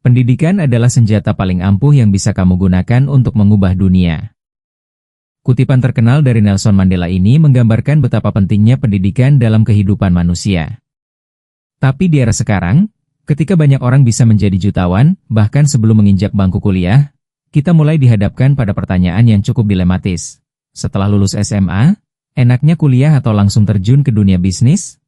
Pendidikan adalah senjata paling ampuh yang bisa kamu gunakan untuk mengubah dunia. Kutipan terkenal dari Nelson Mandela ini menggambarkan betapa pentingnya pendidikan dalam kehidupan manusia. Tapi di era sekarang, ketika banyak orang bisa menjadi jutawan, bahkan sebelum menginjak bangku kuliah, kita mulai dihadapkan pada pertanyaan yang cukup dilematis. Setelah lulus SMA, enaknya kuliah atau langsung terjun ke dunia bisnis?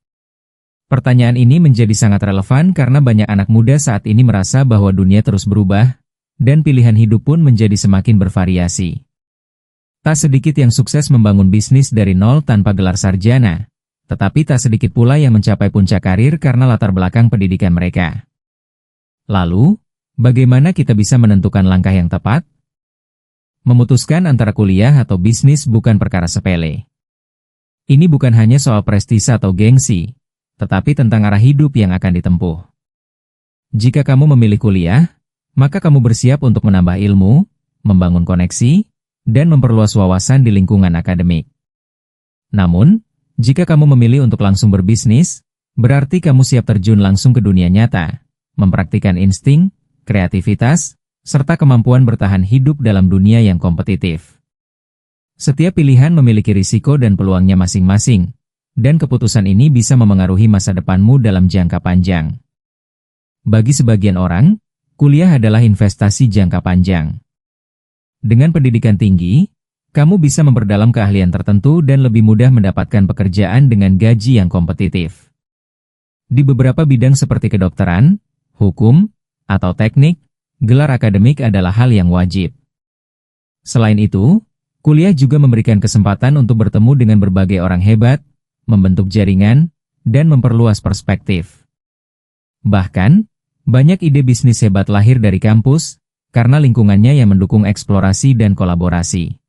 Pertanyaan ini menjadi sangat relevan karena banyak anak muda saat ini merasa bahwa dunia terus berubah, dan pilihan hidup pun menjadi semakin bervariasi. Tak sedikit yang sukses membangun bisnis dari nol tanpa gelar sarjana, tetapi tak sedikit pula yang mencapai puncak karir karena latar belakang pendidikan mereka. Lalu, bagaimana kita bisa menentukan langkah yang tepat? Memutuskan antara kuliah atau bisnis bukan perkara sepele. Ini bukan hanya soal prestise atau gengsi, tetapi tentang arah hidup yang akan ditempuh. Jika kamu memilih kuliah, maka kamu bersiap untuk menambah ilmu, membangun koneksi, dan memperluas wawasan di lingkungan akademik. Namun, jika kamu memilih untuk langsung berbisnis, berarti kamu siap terjun langsung ke dunia nyata, mempraktikkan insting, kreativitas, serta kemampuan bertahan hidup dalam dunia yang kompetitif. Setiap pilihan memiliki risiko dan peluangnya masing-masing, dan keputusan ini bisa memengaruhi masa depanmu dalam jangka panjang. Bagi sebagian orang, kuliah adalah investasi jangka panjang. Dengan pendidikan tinggi, kamu bisa memperdalam keahlian tertentu dan lebih mudah mendapatkan pekerjaan dengan gaji yang kompetitif. Di beberapa bidang seperti kedokteran, hukum, atau teknik, gelar akademik adalah hal yang wajib. Selain itu, kuliah juga memberikan kesempatan untuk bertemu dengan berbagai orang hebat, membentuk jaringan, dan memperluas perspektif. Bahkan, banyak ide bisnis hebat lahir dari kampus, karena lingkungannya yang mendukung eksplorasi dan kolaborasi.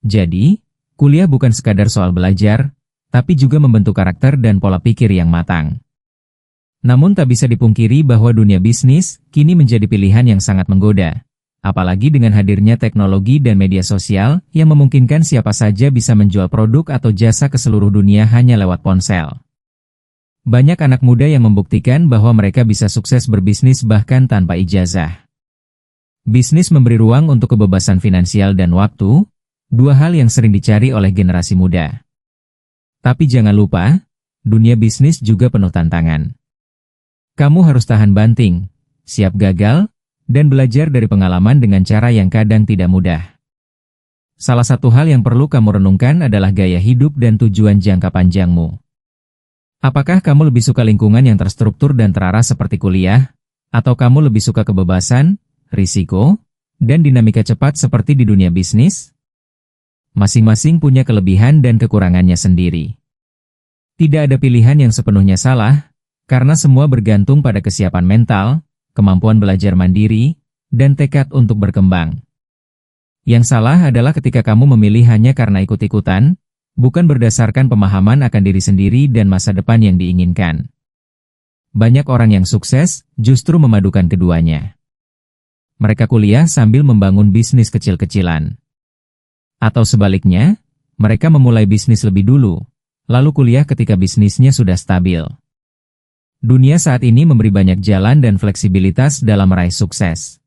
Jadi, kuliah bukan sekadar soal belajar, tapi juga membentuk karakter dan pola pikir yang matang. Namun tak bisa dipungkiri bahwa dunia bisnis kini menjadi pilihan yang sangat menggoda, apalagi dengan hadirnya teknologi dan media sosial yang memungkinkan siapa saja bisa menjual produk atau jasa ke seluruh dunia hanya lewat ponsel. Banyak anak muda yang membuktikan bahwa mereka bisa sukses berbisnis bahkan tanpa ijazah. Bisnis memberi ruang untuk kebebasan finansial dan waktu, dua hal yang sering dicari oleh generasi muda. Tapi jangan lupa, dunia bisnis juga penuh tantangan. Kamu harus tahan banting, siap gagal, dan belajar dari pengalaman dengan cara yang kadang tidak mudah. Salah satu hal yang perlu kamu renungkan adalah gaya hidup dan tujuan jangka panjangmu. Apakah kamu lebih suka lingkungan yang terstruktur dan terarah seperti kuliah, atau kamu lebih suka kebebasan, risiko, dan dinamika cepat seperti di dunia bisnis? Masing-masing punya kelebihan dan kekurangannya sendiri. Tidak ada pilihan yang sepenuhnya salah, karena semua bergantung pada kesiapan mental, kemampuan belajar mandiri, dan tekad untuk berkembang. Yang salah adalah ketika kamu memilih hanya karena ikut-ikutan, bukan berdasarkan pemahaman akan diri sendiri dan masa depan yang diinginkan. Banyak orang yang sukses justru memadukan keduanya. Mereka kuliah sambil membangun bisnis kecil-kecilan. Atau sebaliknya, mereka memulai bisnis lebih dulu, lalu kuliah ketika bisnisnya sudah stabil. Dunia saat ini memberi banyak jalan dan fleksibilitas dalam meraih sukses.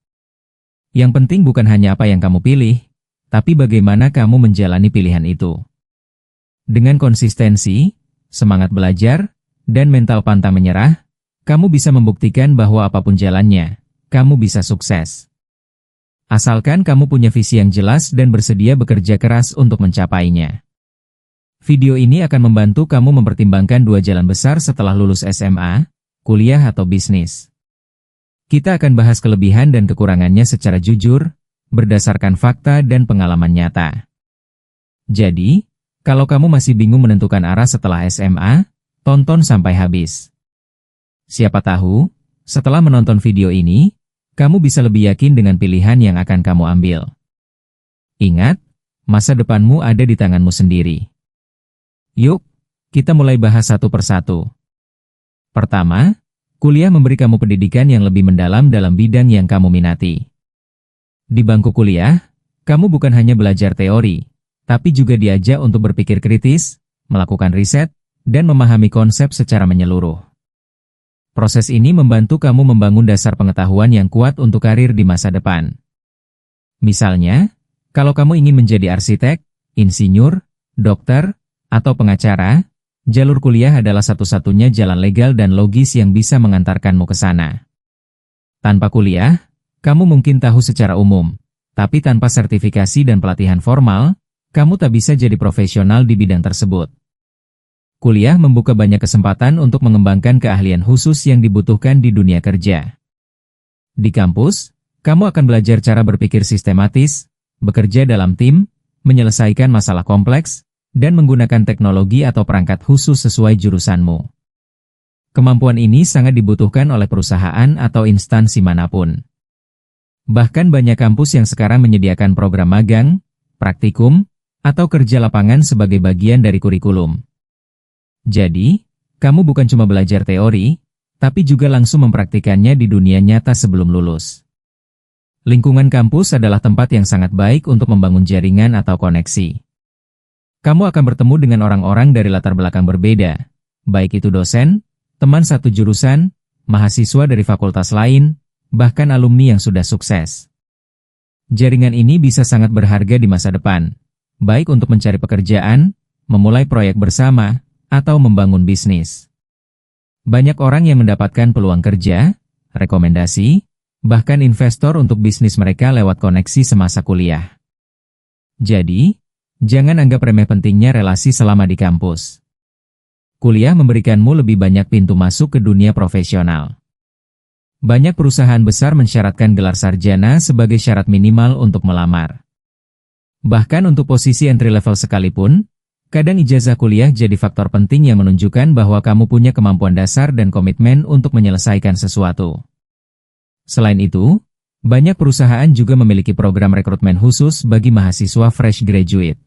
Yang penting bukan hanya apa yang kamu pilih, tapi bagaimana kamu menjalani pilihan itu. Dengan konsistensi, semangat belajar, dan mental pantang menyerah, kamu bisa membuktikan bahwa apapun jalannya, kamu bisa sukses. Asalkan kamu punya visi yang jelas dan bersedia bekerja keras untuk mencapainya. Video ini akan membantu kamu mempertimbangkan dua jalan besar setelah lulus SMA, kuliah atau bisnis. Kita akan bahas kelebihan dan kekurangannya secara jujur, berdasarkan fakta dan pengalaman nyata. Jadi, kalau kamu masih bingung menentukan arah setelah SMA, tonton sampai habis. Siapa tahu, setelah menonton video ini, kamu bisa lebih yakin dengan pilihan yang akan kamu ambil. Ingat, masa depanmu ada di tanganmu sendiri. Yuk, kita mulai bahas satu persatu. Pertama, kuliah memberi kamu pendidikan yang lebih mendalam dalam bidang yang kamu minati. Di bangku kuliah, kamu bukan hanya belajar teori, tapi juga diajak untuk berpikir kritis, melakukan riset, dan memahami konsep secara menyeluruh. Proses ini membantu kamu membangun dasar pengetahuan yang kuat untuk karir di masa depan. Misalnya, kalau kamu ingin menjadi arsitek, insinyur, dokter, atau pengacara, jalur kuliah adalah satu-satunya jalan legal dan logis yang bisa mengantarkanmu ke sana. Tanpa kuliah, kamu mungkin tahu secara umum, tapi tanpa sertifikasi dan pelatihan formal, kamu tak bisa jadi profesional di bidang tersebut. Kuliah membuka banyak kesempatan untuk mengembangkan keahlian khusus yang dibutuhkan di dunia kerja. Di kampus, kamu akan belajar cara berpikir sistematis, bekerja dalam tim, menyelesaikan masalah kompleks, dan menggunakan teknologi atau perangkat khusus sesuai jurusanmu. Kemampuan ini sangat dibutuhkan oleh perusahaan atau instansi manapun. Bahkan banyak kampus yang sekarang menyediakan program magang, praktikum, atau kerja lapangan sebagai bagian dari kurikulum. Jadi, kamu bukan cuma belajar teori, tapi juga langsung mempraktikannya di dunia nyata sebelum lulus. Lingkungan kampus adalah tempat yang sangat baik untuk membangun jaringan atau koneksi. Kamu akan bertemu dengan orang-orang dari latar belakang berbeda, baik itu dosen, teman satu jurusan, mahasiswa dari fakultas lain, bahkan alumni yang sudah sukses. Jaringan ini bisa sangat berharga di masa depan, baik untuk mencari pekerjaan, memulai proyek bersama, atau membangun bisnis. Banyak orang yang mendapatkan peluang kerja, rekomendasi, bahkan investor untuk bisnis mereka lewat koneksi semasa kuliah. Jadi, jangan anggap remeh pentingnya relasi selama di kampus. Kuliah memberikanmu lebih banyak pintu masuk ke dunia profesional. Banyak perusahaan besar mensyaratkan gelar sarjana sebagai syarat minimal untuk melamar. Bahkan untuk posisi entry level sekalipun, kadang ijazah kuliah jadi faktor penting yang menunjukkan bahwa kamu punya kemampuan dasar dan komitmen untuk menyelesaikan sesuatu. Selain itu, banyak perusahaan juga memiliki program rekrutmen khusus bagi mahasiswa fresh graduate.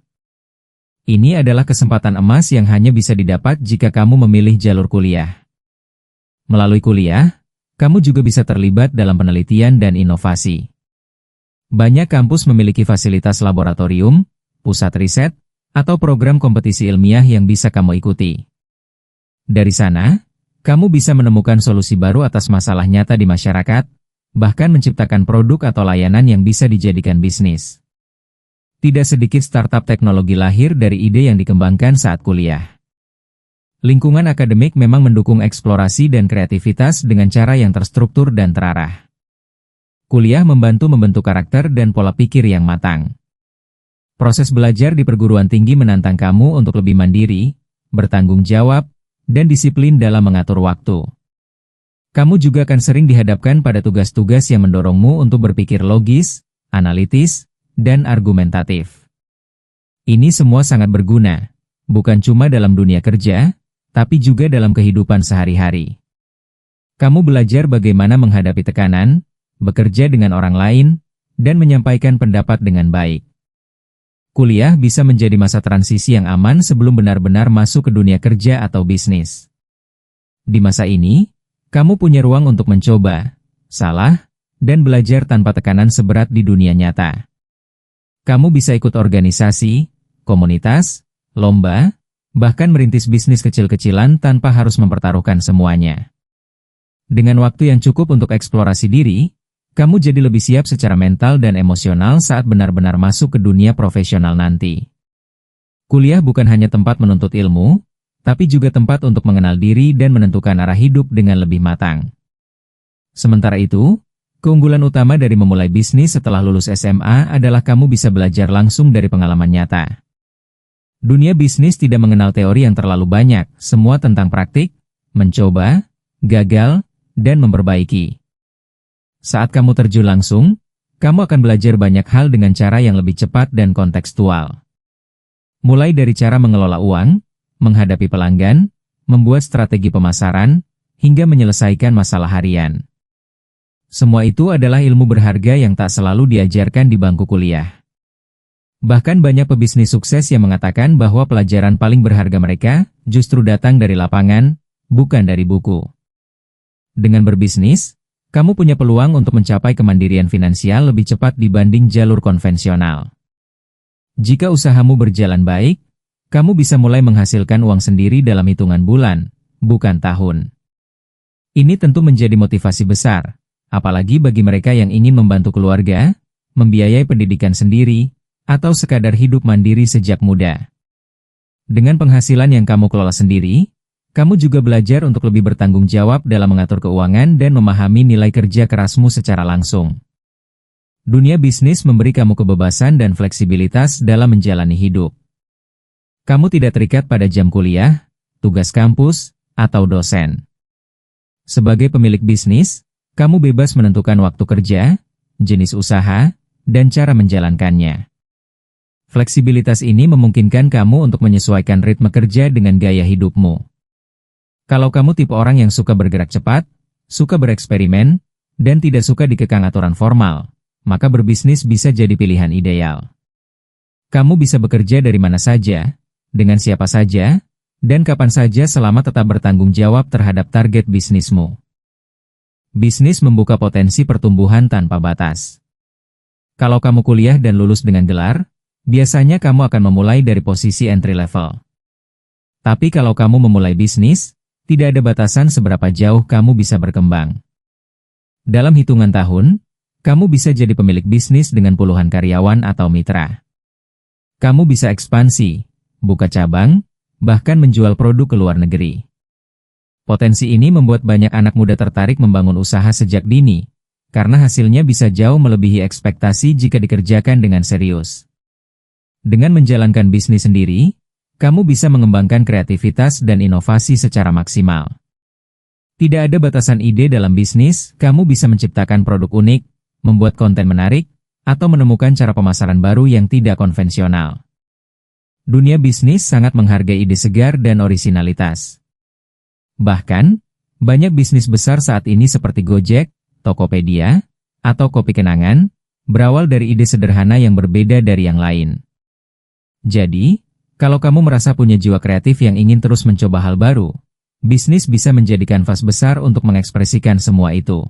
Ini adalah kesempatan emas yang hanya bisa didapat jika kamu memilih jalur kuliah. Melalui kuliah, kamu juga bisa terlibat dalam penelitian dan inovasi. Banyak kampus memiliki fasilitas laboratorium, pusat riset, atau program kompetisi ilmiah yang bisa kamu ikuti. Dari sana, kamu bisa menemukan solusi baru atas masalah nyata di masyarakat, bahkan menciptakan produk atau layanan yang bisa dijadikan bisnis. Tidak sedikit startup teknologi lahir dari ide yang dikembangkan saat kuliah. Lingkungan akademik memang mendukung eksplorasi dan kreativitas dengan cara yang terstruktur dan terarah. Kuliah membantu membentuk karakter dan pola pikir yang matang. Proses belajar di perguruan tinggi menantang kamu untuk lebih mandiri, bertanggung jawab, dan disiplin dalam mengatur waktu. Kamu juga akan sering dihadapkan pada tugas-tugas yang mendorongmu untuk berpikir logis, analitis, dan argumentatif. Ini semua sangat berguna, bukan cuma dalam dunia kerja, tapi juga dalam kehidupan sehari-hari. Kamu belajar bagaimana menghadapi tekanan, bekerja dengan orang lain, dan menyampaikan pendapat dengan baik. Kuliah bisa menjadi masa transisi yang aman sebelum benar-benar masuk ke dunia kerja atau bisnis. Di masa ini, kamu punya ruang untuk mencoba, salah, dan belajar tanpa tekanan seberat di dunia nyata. Kamu bisa ikut organisasi, komunitas, lomba, bahkan merintis bisnis kecil-kecilan tanpa harus mempertaruhkan semuanya. Dengan waktu yang cukup untuk eksplorasi diri, kamu jadi lebih siap secara mental dan emosional saat benar-benar masuk ke dunia profesional nanti. Kuliah bukan hanya tempat menuntut ilmu, tapi juga tempat untuk mengenal diri dan menentukan arah hidup dengan lebih matang. Sementara itu, keunggulan utama dari memulai bisnis setelah lulus SMA adalah kamu bisa belajar langsung dari pengalaman nyata. Dunia bisnis tidak mengenal teori yang terlalu banyak, semua tentang praktik, mencoba, gagal, dan memperbaiki. Saat kamu terjun langsung, kamu akan belajar banyak hal dengan cara yang lebih cepat dan kontekstual. Mulai dari cara mengelola uang, menghadapi pelanggan, membuat strategi pemasaran, hingga menyelesaikan masalah harian. Semua itu adalah ilmu berharga yang tak selalu diajarkan di bangku kuliah. Bahkan banyak pebisnis sukses yang mengatakan bahwa pelajaran paling berharga mereka justru datang dari lapangan, bukan dari buku. Dengan berbisnis, kamu punya peluang untuk mencapai kemandirian finansial lebih cepat dibanding jalur konvensional. Jika usahamu berjalan baik, kamu bisa mulai menghasilkan uang sendiri dalam hitungan bulan, bukan tahun. Ini tentu menjadi motivasi besar, apalagi bagi mereka yang ingin membantu keluarga, membiayai pendidikan sendiri, atau sekadar hidup mandiri sejak muda. Dengan penghasilan yang kamu kelola sendiri, kamu juga belajar untuk lebih bertanggung jawab dalam mengatur keuangan dan memahami nilai kerja kerasmu secara langsung. Dunia bisnis memberi kamu kebebasan dan fleksibilitas dalam menjalani hidup. Kamu tidak terikat pada jam kuliah, tugas kampus, atau dosen. Sebagai pemilik bisnis, kamu bebas menentukan waktu kerja, jenis usaha, dan cara menjalankannya. Fleksibilitas ini memungkinkan kamu untuk menyesuaikan ritme kerja dengan gaya hidupmu. Kalau kamu tipe orang yang suka bergerak cepat, suka bereksperimen, dan tidak suka dikekang aturan formal, maka berbisnis bisa jadi pilihan ideal. Kamu bisa bekerja dari mana saja, dengan siapa saja, dan kapan saja selama tetap bertanggung jawab terhadap target bisnismu. Bisnis membuka potensi pertumbuhan tanpa batas. Kalau kamu kuliah dan lulus dengan gelar, biasanya kamu akan memulai dari posisi entry level. Tapi kalau kamu memulai bisnis, tidak ada batasan seberapa jauh kamu bisa berkembang. Dalam hitungan tahun, kamu bisa jadi pemilik bisnis dengan puluhan karyawan atau mitra. Kamu bisa ekspansi, buka cabang, bahkan menjual produk ke luar negeri. Potensi ini membuat banyak anak muda tertarik membangun usaha sejak dini, karena hasilnya bisa jauh melebihi ekspektasi jika dikerjakan dengan serius. Dengan menjalankan bisnis sendiri, kamu bisa mengembangkan kreativitas dan inovasi secara maksimal. Tidak ada batasan ide dalam bisnis, kamu bisa menciptakan produk unik, membuat konten menarik, atau menemukan cara pemasaran baru yang tidak konvensional. Dunia bisnis sangat menghargai ide segar dan orisinalitas. Bahkan, banyak bisnis besar saat ini seperti Gojek, Tokopedia, atau Kopi Kenangan, berawal dari ide sederhana yang berbeda dari yang lain. Jadi, kalau kamu merasa punya jiwa kreatif yang ingin terus mencoba hal baru, bisnis bisa menjadi kanvas besar untuk mengekspresikan semua itu.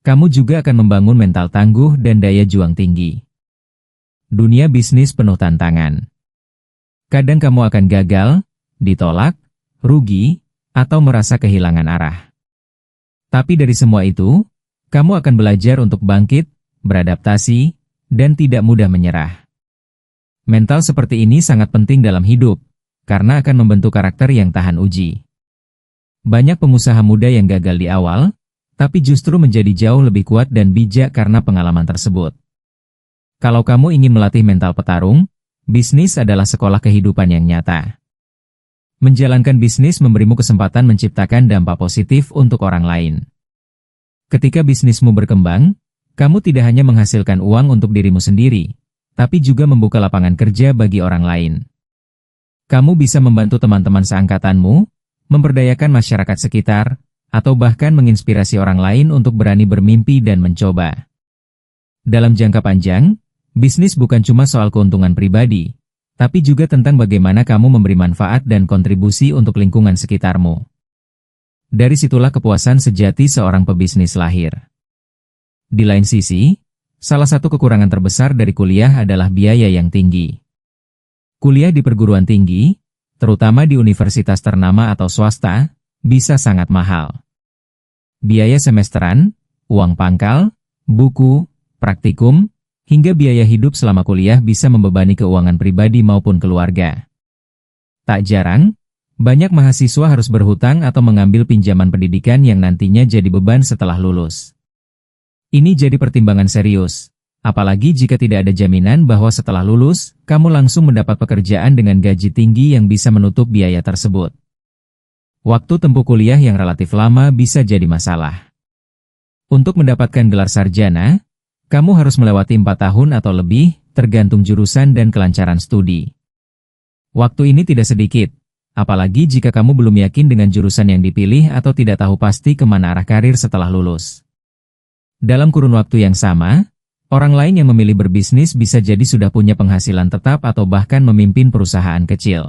Kamu juga akan membangun mental tangguh dan daya juang tinggi. Dunia bisnis penuh tantangan. Kadang kamu akan gagal, ditolak, rugi, atau merasa kehilangan arah. Tapi dari semua itu, kamu akan belajar untuk bangkit, beradaptasi, dan tidak mudah menyerah. Mental seperti ini sangat penting dalam hidup, karena akan membentuk karakter yang tahan uji. Banyak pengusaha muda yang gagal di awal, tapi justru menjadi jauh lebih kuat dan bijak karena pengalaman tersebut. Kalau kamu ingin melatih mental petarung, bisnis adalah sekolah kehidupan yang nyata. Menjalankan bisnis memberimu kesempatan menciptakan dampak positif untuk orang lain. Ketika bisnismu berkembang, kamu tidak hanya menghasilkan uang untuk dirimu sendiri, tapi juga membuka lapangan kerja bagi orang lain. Kamu bisa membantu teman-teman seangkatanmu, memberdayakan masyarakat sekitar, atau bahkan menginspirasi orang lain untuk berani bermimpi dan mencoba. Dalam jangka panjang, bisnis bukan cuma soal keuntungan pribadi, tapi juga tentang bagaimana kamu memberi manfaat dan kontribusi untuk lingkungan sekitarmu. Dari situlah kepuasan sejati seorang pebisnis lahir. Di lain sisi, salah satu kekurangan terbesar dari kuliah adalah biaya yang tinggi. Kuliah di perguruan tinggi, terutama di universitas ternama atau swasta, bisa sangat mahal. Biaya semesteran, uang pangkal, buku, praktikum, hingga biaya hidup selama kuliah bisa membebani keuangan pribadi maupun keluarga. Tak jarang, banyak mahasiswa harus berhutang atau mengambil pinjaman pendidikan yang nantinya jadi beban setelah lulus. Ini jadi pertimbangan serius, apalagi jika tidak ada jaminan bahwa setelah lulus, kamu langsung mendapat pekerjaan dengan gaji tinggi yang bisa menutup biaya tersebut. Waktu tempuh kuliah yang relatif lama bisa jadi masalah. Untuk mendapatkan gelar sarjana, kamu harus melewati 4 tahun atau lebih, tergantung jurusan dan kelancaran studi. Waktu ini tidak sedikit, apalagi jika kamu belum yakin dengan jurusan yang dipilih atau tidak tahu pasti kemana arah karir setelah lulus. Dalam kurun waktu yang sama, orang lain yang memilih berbisnis bisa jadi sudah punya penghasilan tetap atau bahkan memimpin perusahaan kecil.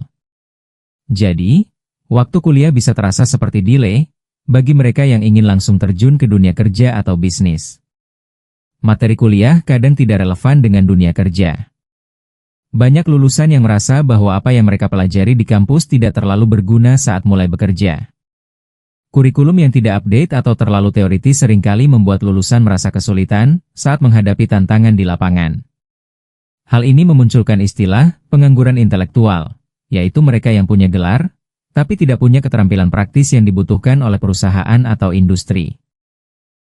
Jadi, waktu kuliah bisa terasa seperti delay bagi mereka yang ingin langsung terjun ke dunia kerja atau bisnis. Materi kuliah kadang tidak relevan dengan dunia kerja. Banyak lulusan yang merasa bahwa apa yang mereka pelajari di kampus tidak terlalu berguna saat mulai bekerja. Kurikulum yang tidak update atau terlalu teoritis seringkali membuat lulusan merasa kesulitan saat menghadapi tantangan di lapangan. Hal ini memunculkan istilah pengangguran intelektual, yaitu mereka yang punya gelar, tapi tidak punya keterampilan praktis yang dibutuhkan oleh perusahaan atau industri.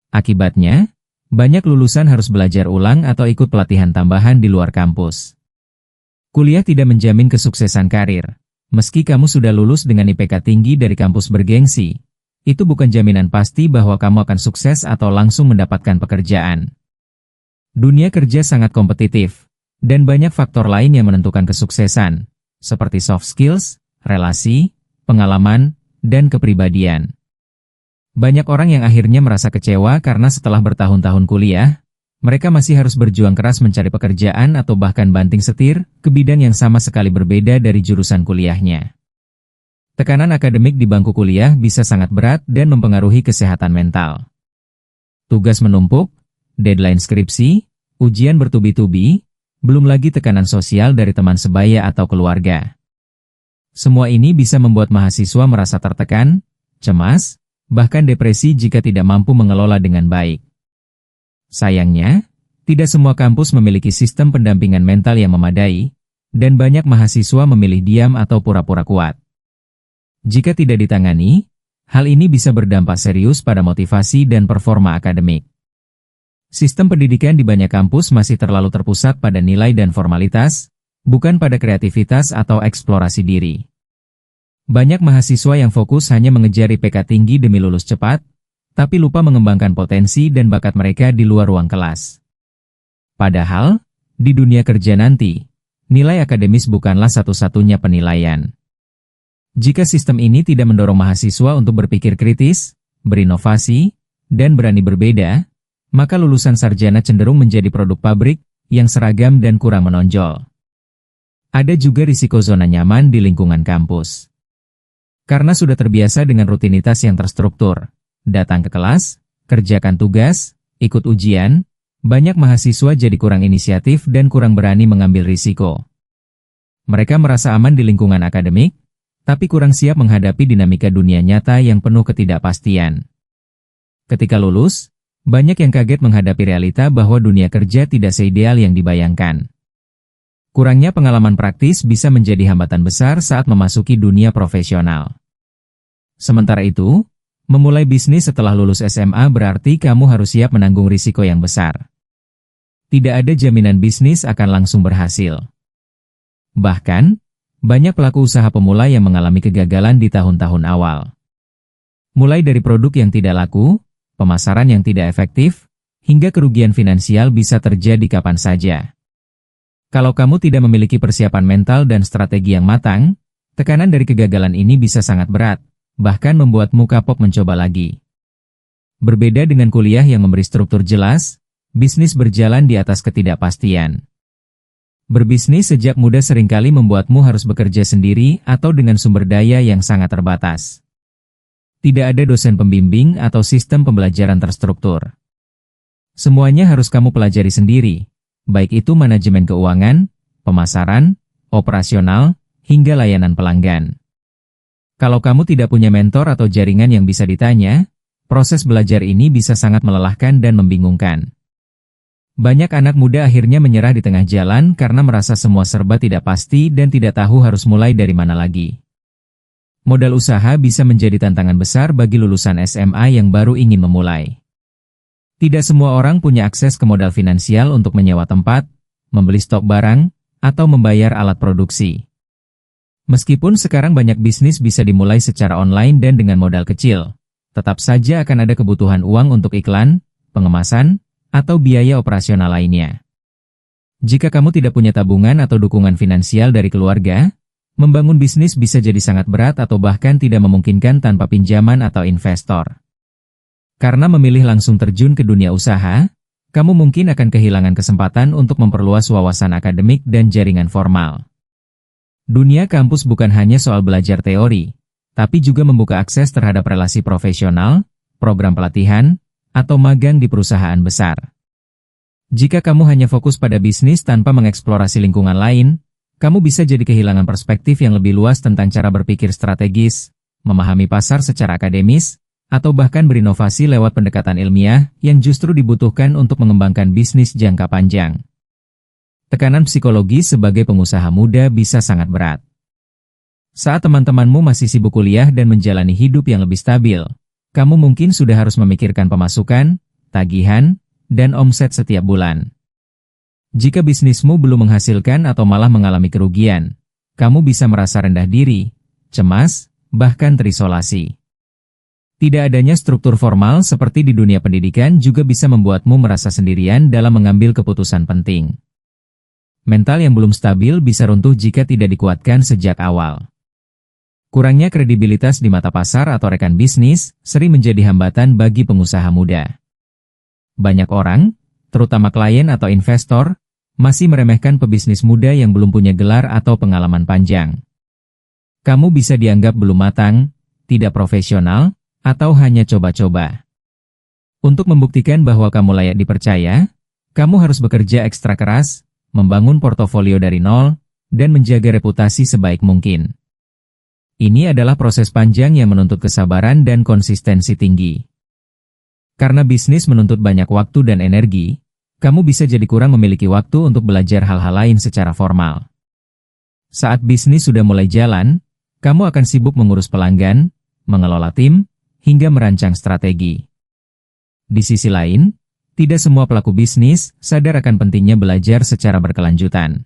Akibatnya, banyak lulusan harus belajar ulang atau ikut pelatihan tambahan di luar kampus. Kuliah tidak menjamin kesuksesan karir. Meski kamu sudah lulus dengan IPK tinggi dari kampus bergengsi, itu bukan jaminan pasti bahwa kamu akan sukses atau langsung mendapatkan pekerjaan. Dunia kerja sangat kompetitif, dan banyak faktor lain yang menentukan kesuksesan, seperti soft skills, relasi, pengalaman, dan kepribadian. Banyak orang yang akhirnya merasa kecewa karena setelah bertahun-tahun kuliah, mereka masih harus berjuang keras mencari pekerjaan atau bahkan banting setir ke bidang yang sama sekali berbeda dari jurusan kuliahnya. Tekanan akademik di bangku kuliah bisa sangat berat dan mempengaruhi kesehatan mental. Tugas menumpuk, deadline skripsi, ujian bertubi-tubi, belum lagi tekanan sosial dari teman sebaya atau keluarga. Semua ini bisa membuat mahasiswa merasa tertekan, cemas, bahkan depresi jika tidak mampu mengelola dengan baik. Sayangnya, tidak semua kampus memiliki sistem pendampingan mental yang memadai, dan banyak mahasiswa memilih diam atau pura-pura kuat. Jika tidak ditangani, hal ini bisa berdampak serius pada motivasi dan performa akademik. Sistem pendidikan di banyak kampus masih terlalu terpusat pada nilai dan formalitas, bukan pada kreativitas atau eksplorasi diri. Banyak mahasiswa yang fokus hanya mengejar IPK tinggi demi lulus cepat, tapi lupa mengembangkan potensi dan bakat mereka di luar ruang kelas. Padahal, di dunia kerja nanti, nilai akademis bukanlah satu-satunya penilaian. Jika sistem ini tidak mendorong mahasiswa untuk berpikir kritis, berinovasi, dan berani berbeda, maka lulusan sarjana cenderung menjadi produk pabrik yang seragam dan kurang menonjol. Ada juga risiko zona nyaman di lingkungan kampus. Karena sudah terbiasa dengan rutinitas yang terstruktur, datang ke kelas, kerjakan tugas, ikut ujian, banyak mahasiswa jadi kurang inisiatif dan kurang berani mengambil risiko. Mereka merasa aman di lingkungan akademik, tapi kurang siap menghadapi dinamika dunia nyata yang penuh ketidakpastian. Ketika lulus, banyak yang kaget menghadapi realita bahwa dunia kerja tidak seideal yang dibayangkan. Kurangnya pengalaman praktis bisa menjadi hambatan besar saat memasuki dunia profesional. Sementara itu, memulai bisnis setelah lulus SMA berarti kamu harus siap menanggung risiko yang besar. Tidak ada jaminan bisnis akan langsung berhasil. Bahkan, banyak pelaku usaha pemula yang mengalami kegagalan di tahun-tahun awal. Mulai dari produk yang tidak laku, pemasaran yang tidak efektif, hingga kerugian finansial bisa terjadi kapan saja. Kalau kamu tidak memiliki persiapan mental dan strategi yang matang, tekanan dari kegagalan ini bisa sangat berat, bahkan membuatmu kapok mencoba lagi. Berbeda dengan kuliah yang memberi struktur jelas, bisnis berjalan di atas ketidakpastian. Berbisnis sejak muda seringkali membuatmu harus bekerja sendiri atau dengan sumber daya yang sangat terbatas. Tidak ada dosen pembimbing atau sistem pembelajaran terstruktur. Semuanya harus kamu pelajari sendiri, baik itu manajemen keuangan, pemasaran, operasional, hingga layanan pelanggan. Kalau kamu tidak punya mentor atau jaringan yang bisa ditanya, proses belajar ini bisa sangat melelahkan dan membingungkan. Banyak anak muda akhirnya menyerah di tengah jalan karena merasa semua serba tidak pasti dan tidak tahu harus mulai dari mana lagi. Modal usaha bisa menjadi tantangan besar bagi lulusan SMA yang baru ingin memulai. Tidak semua orang punya akses ke modal finansial untuk menyewa tempat, membeli stok barang, atau membayar alat produksi. Meskipun sekarang banyak bisnis bisa dimulai secara online dan dengan modal kecil, tetap saja akan ada kebutuhan uang untuk iklan, pengemasan, atau biaya operasional lainnya. Jika kamu tidak punya tabungan atau dukungan finansial dari keluarga, membangun bisnis bisa jadi sangat berat atau bahkan tidak memungkinkan tanpa pinjaman atau investor. Karena memilih langsung terjun ke dunia usaha, kamu mungkin akan kehilangan kesempatan untuk memperluas wawasan akademik dan jaringan formal. Dunia kampus bukan hanya soal belajar teori, tapi juga membuka akses terhadap relasi profesional, program pelatihan, atau magang di perusahaan besar. Jika kamu hanya fokus pada bisnis tanpa mengeksplorasi lingkungan lain, kamu bisa jadi kehilangan perspektif yang lebih luas tentang cara berpikir strategis, memahami pasar secara akademis, atau bahkan berinovasi lewat pendekatan ilmiah yang justru dibutuhkan untuk mengembangkan bisnis jangka panjang. Tekanan psikologis sebagai pengusaha muda bisa sangat berat. Saat teman-temanmu masih sibuk kuliah dan menjalani hidup yang lebih stabil, kamu mungkin sudah harus memikirkan pemasukan, tagihan, dan omset setiap bulan. Jika bisnismu belum menghasilkan atau malah mengalami kerugian, kamu bisa merasa rendah diri, cemas, bahkan terisolasi. Tidak adanya struktur formal seperti di dunia pendidikan juga bisa membuatmu merasa sendirian dalam mengambil keputusan penting. Mental yang belum stabil bisa runtuh jika tidak dikuatkan sejak awal. Kurangnya kredibilitas di mata pasar atau rekan bisnis sering menjadi hambatan bagi pengusaha muda. Banyak orang, terutama klien atau investor, masih meremehkan pebisnis muda yang belum punya gelar atau pengalaman panjang. Kamu bisa dianggap belum matang, tidak profesional, atau hanya coba-coba. Untuk membuktikan bahwa kamu layak dipercaya, kamu harus bekerja ekstra keras, membangun portofolio dari nol, dan menjaga reputasi sebaik mungkin. Ini adalah proses panjang yang menuntut kesabaran dan konsistensi tinggi. Karena bisnis menuntut banyak waktu dan energi, kamu bisa jadi kurang memiliki waktu untuk belajar hal-hal lain secara formal. Saat bisnis sudah mulai jalan, kamu akan sibuk mengurus pelanggan, mengelola tim, hingga merancang strategi. Di sisi lain, tidak semua pelaku bisnis sadar akan pentingnya belajar secara berkelanjutan.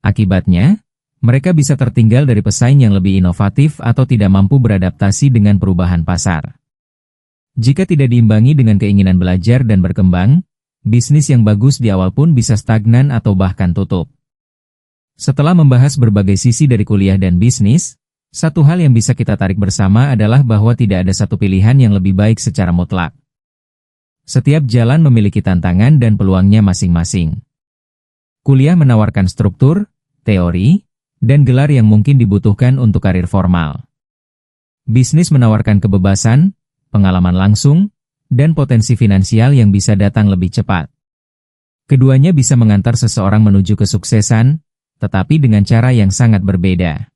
Akibatnya, mereka bisa tertinggal dari pesaing yang lebih inovatif atau tidak mampu beradaptasi dengan perubahan pasar. Jika tidak diimbangi dengan keinginan belajar dan berkembang, bisnis yang bagus di awal pun bisa stagnan atau bahkan tutup. Setelah membahas berbagai sisi dari kuliah dan bisnis, satu hal yang bisa kita tarik bersama adalah bahwa tidak ada satu pilihan yang lebih baik secara mutlak. Setiap jalan memiliki tantangan dan peluangnya masing-masing. Kuliah menawarkan struktur, teori, dan gelar yang mungkin dibutuhkan untuk karir formal. Bisnis menawarkan kebebasan, pengalaman langsung, dan potensi finansial yang bisa datang lebih cepat. Keduanya bisa mengantar seseorang menuju kesuksesan, tetapi dengan cara yang sangat berbeda.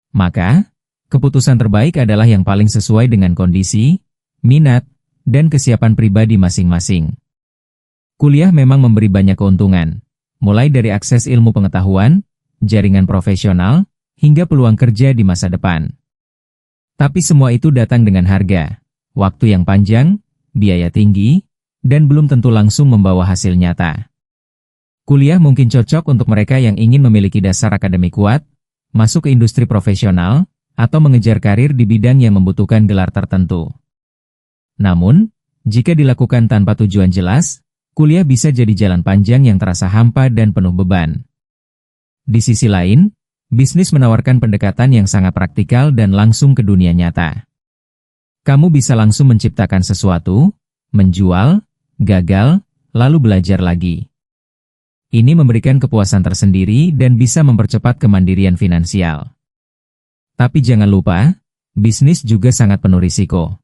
Maka, keputusan terbaik adalah yang paling sesuai dengan kondisi, minat, dan kesiapan pribadi masing-masing. Kuliah memang memberi banyak keuntungan, mulai dari akses ilmu pengetahuan, jaringan profesional, hingga peluang kerja di masa depan. Tapi semua itu datang dengan harga, waktu yang panjang, biaya tinggi, dan belum tentu langsung membawa hasil nyata. Kuliah mungkin cocok untuk mereka yang ingin memiliki dasar akademik kuat, masuk ke industri profesional, atau mengejar karir di bidang yang membutuhkan gelar tertentu. Namun, jika dilakukan tanpa tujuan jelas, kuliah bisa jadi jalan panjang yang terasa hampa dan penuh beban. Di sisi lain, bisnis menawarkan pendekatan yang sangat praktikal dan langsung ke dunia nyata. Kamu bisa langsung menciptakan sesuatu, menjual, gagal, lalu belajar lagi. Ini memberikan kepuasan tersendiri dan bisa mempercepat kemandirian finansial. Tapi jangan lupa, bisnis juga sangat penuh risiko.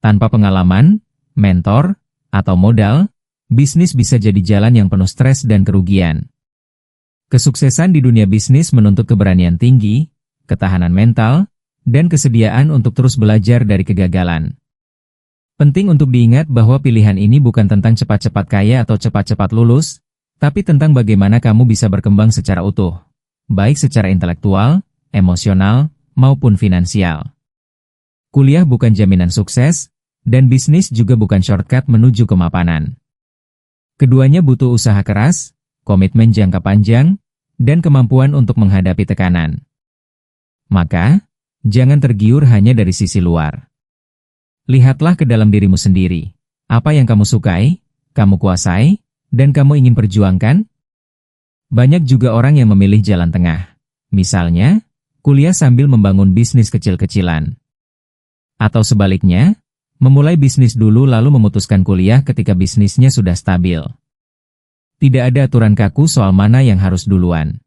Tanpa pengalaman, mentor, atau modal, bisnis bisa jadi jalan yang penuh stres dan kerugian. Kesuksesan di dunia bisnis menuntut keberanian tinggi, ketahanan mental, dan kesediaan untuk terus belajar dari kegagalan. Penting untuk diingat bahwa pilihan ini bukan tentang cepat-cepat kaya atau cepat-cepat lulus, tapi tentang bagaimana kamu bisa berkembang secara utuh, baik secara intelektual, emosional, maupun finansial. Kuliah bukan jaminan sukses, dan bisnis juga bukan shortcut menuju kemapanan. Keduanya butuh usaha keras, komitmen jangka panjang, dan kemampuan untuk menghadapi tekanan. Maka, jangan tergiur hanya dari sisi luar. Lihatlah ke dalam dirimu sendiri. Apa yang kamu sukai, kamu kuasai, dan kamu ingin perjuangkan? Banyak juga orang yang memilih jalan tengah. Misalnya, kuliah sambil membangun bisnis kecil-kecilan. Atau sebaliknya, memulai bisnis dulu lalu memutuskan kuliah ketika bisnisnya sudah stabil. Tidak ada aturan kaku soal mana yang harus duluan.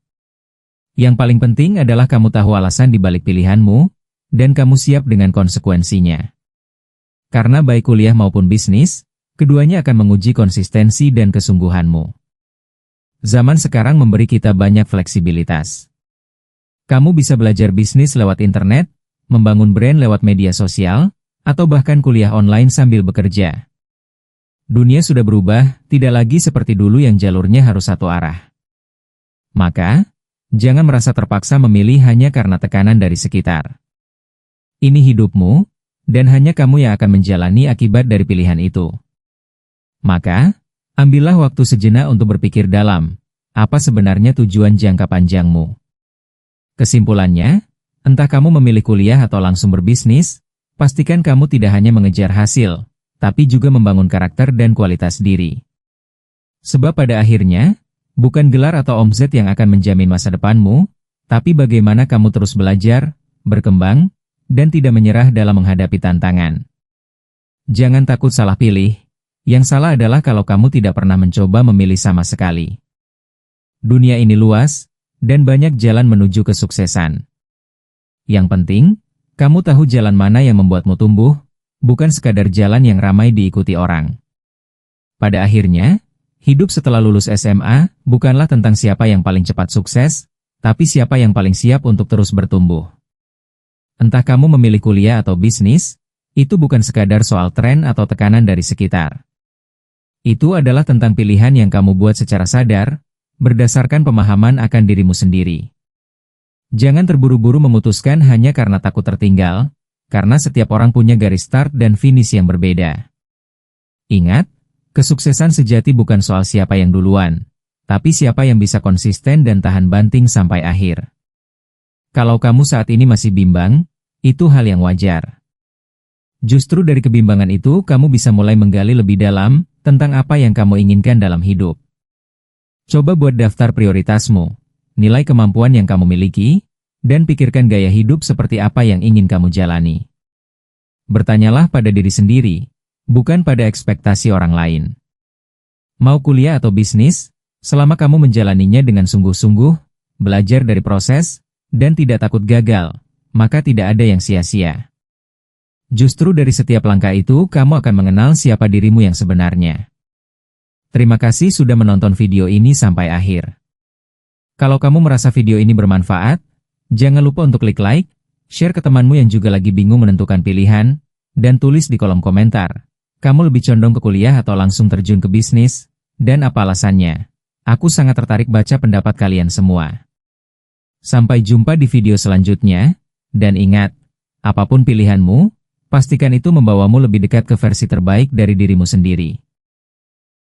Yang paling penting adalah kamu tahu alasan di balik pilihanmu, dan kamu siap dengan konsekuensinya. Karena baik kuliah maupun bisnis, keduanya akan menguji konsistensi dan kesungguhanmu. Zaman sekarang memberi kita banyak fleksibilitas. Kamu bisa belajar bisnis lewat internet, membangun brand lewat media sosial, atau bahkan kuliah online sambil bekerja. Dunia sudah berubah, tidak lagi seperti dulu yang jalurnya harus satu arah. Maka, jangan merasa terpaksa memilih hanya karena tekanan dari sekitar. Ini hidupmu, dan hanya kamu yang akan menjalani akibat dari pilihan itu. Maka, ambillah waktu sejenak untuk berpikir dalam, apa sebenarnya tujuan jangka panjangmu. Kesimpulannya, entah kamu memilih kuliah atau langsung berbisnis, pastikan kamu tidak hanya mengejar hasil, tapi juga membangun karakter dan kualitas diri. Sebab pada akhirnya, bukan gelar atau omzet yang akan menjamin masa depanmu, tapi bagaimana kamu terus belajar, berkembang, dan tidak menyerah dalam menghadapi tantangan. Jangan takut salah pilih, yang salah adalah kalau kamu tidak pernah mencoba memilih sama sekali. Dunia ini luas, dan banyak jalan menuju kesuksesan. Yang penting, kamu tahu jalan mana yang membuatmu tumbuh, bukan sekadar jalan yang ramai diikuti orang. Pada akhirnya, hidup setelah lulus SMA bukanlah tentang siapa yang paling cepat sukses, tapi siapa yang paling siap untuk terus bertumbuh. Entah kamu memilih kuliah atau bisnis, itu bukan sekadar soal tren atau tekanan dari sekitar. Itu adalah tentang pilihan yang kamu buat secara sadar, berdasarkan pemahaman akan dirimu sendiri. Jangan terburu-buru memutuskan hanya karena takut tertinggal, karena setiap orang punya garis start dan finish yang berbeda. Ingat, kesuksesan sejati bukan soal siapa yang duluan, tapi siapa yang bisa konsisten dan tahan banting sampai akhir. Kalau kamu saat ini masih bimbang, itu hal yang wajar. Justru dari kebimbangan itu kamu bisa mulai menggali lebih dalam tentang apa yang kamu inginkan dalam hidup. Coba buat daftar prioritasmu, nilai kemampuan yang kamu miliki, dan pikirkan gaya hidup seperti apa yang ingin kamu jalani. Bertanyalah pada diri sendiri, bukan pada ekspektasi orang lain. Mau kuliah atau bisnis, selama kamu menjalaninya dengan sungguh-sungguh, belajar dari proses, dan tidak takut gagal, maka tidak ada yang sia-sia. Justru dari setiap langkah itu, kamu akan mengenal siapa dirimu yang sebenarnya. Terima kasih sudah menonton video ini sampai akhir. Kalau kamu merasa video ini bermanfaat, jangan lupa untuk klik like, share ke temanmu yang juga lagi bingung menentukan pilihan, dan tulis di kolom komentar. Kamu lebih condong ke kuliah atau langsung terjun ke bisnis, dan apa alasannya? Aku sangat tertarik baca pendapat kalian semua. Sampai jumpa di video selanjutnya, dan ingat, apapun pilihanmu, pastikan itu membawamu lebih dekat ke versi terbaik dari dirimu sendiri.